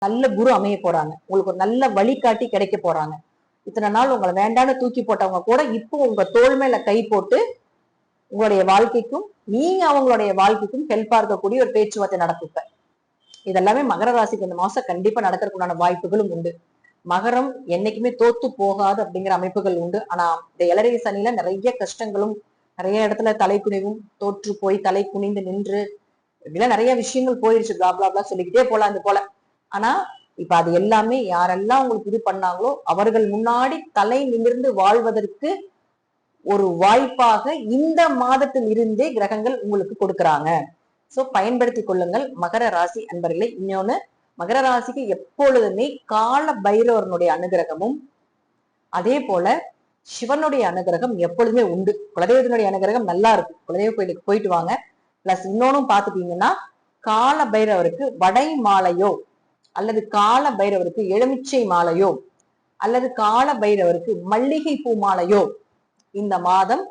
நல்ல குரு அமைய போறாங்க, உங்களுக்கு ஒரு நல்ல வழிகாட்டி கிடைக்க போறாங்க. இத்தனை நாள் உங்களை வேண்டான்னு தூக்கி போட்டவங்க கூட இப்போ உங்க தோள் மேல கை போட்டு உங்களுடைய வாழ்க்கைக்கும் நீங்க அவங்களுடைய வாழ்க்கைக்கும் ஹெல்ப்பா இருக்கக்கூடிய ஒரு பேச்சுவார்த்தை நடத்துப்ப. இதெல்லாமே மகர ராசிக்கு இந்த மாசம் கண்டிப்பா நடக்கிறதுக்குண்டான வாய்ப்புகளும் உண்டு. மகரம் என்னைக்குமே தோத்து போகாது அப்படிங்கிற அமைப்புகள் உண்டு. ஆனா இந்த இளரை சனியில நிறைய கஷ்டங்களும், நிறைய இடத்துல தலைக்குனிவும், தோற்று போய் தலை குனிந்து நின்று இப்படிலாம் நிறைய விஷயங்கள் போயிருச்சு. பிளா சொல்லிக்கிட்டே போலாம் இது போல. ஆனா இப்ப அது எல்லாமே யாரெல்லாம் உங்களுக்கு இது பண்ணாங்களோ அவர்கள் முன்னாடி தலை நிமிர்ந்து வாழ்வதற்கு ஒரு வாய்ப்பாக இந்த மாதத்தில் இருந்தே கிரகங்கள் உங்களுக்கு கொடுக்கறாங்க. சோ பயன்படுத்திக் கொள்ளுங்கள் மகர ராசி அன்பர்களே. இன்னொன்னு, மகர ராசிக்கு எப்பொழுதுமே கால பைரவனுடைய அனுகிரகமும் அதே போல சிவனுடைய அனுகிரகம் எப்பொழுதுமே உண்டு. குலதெய்வத்தினுடைய அனுகிரகம் நல்லா இருக்கும். குலதெய்வ கோயிலுக்கு போயிட்டு வாங்க. பிளஸ் இன்னொன்னும் பாத்துட்டீங்கன்னா, கால பைரவருக்கு வடை மாலையோ அல்லது கால பைரவருக்கு எலுமிச்சை மாலையோ அல்லது கால பைரவருக்கு மல்லிகை பூ மாலையோ இந்த மாதம்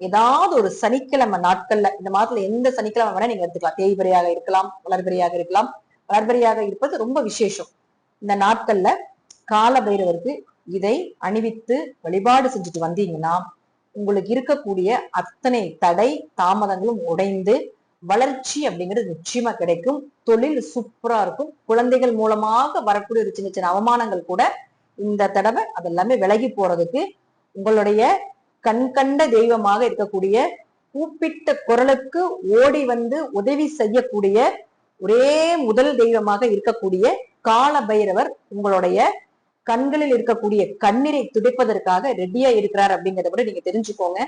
ஏதாவது ஒரு சனிக்கிழமை நாட்கள்ல, இந்த மாதத்துல எந்த சனிக்கிழமை வேணா நீங்க எடுத்துக்கலாம். தேய்பிரையாக இருக்கலாம், வளர்பிரையாக இருக்கலாம். வளர்பிரையாக இருப்பது ரொம்ப விசேஷம். இந்த நாட்கள்ல கால பைரவருக்கு இதை அணிவித்து வழிபாடு செஞ்சுட்டு வந்தீங்கன்னா உங்களுக்கு இருக்கக்கூடிய அத்தனை தடை தாமதங்களும் உடைந்து வளர்ச்சி அப்படிங்கிறது நிச்சயமா கிடைக்கும். தொழில் சூப்பரா இருக்கும். குழந்தைகள் மூலமாக வரக்கூடிய ஒரு சின்ன சின்ன அவமானங்கள் கூட இந்த தடவை அதெல்லாமே விலகி போறதுக்கு உங்களுடைய கண்கண்ட தெய்வமாக இருக்கக்கூடிய கூப்பிட்ட குரலுக்கு ஓடி வந்து உதவி செய்யக்கூடிய ஒரே முதல் தெய்வமாக இருக்கக்கூடிய கால பைரவர் உங்களுடைய கண்களில் இருக்கக்கூடிய கண்ணீரை துடைப்பதற்காக ரெடியா இருக்கிறார் அப்படிங்கிறத கூட நீங்க தெரிஞ்சுக்கோங்க.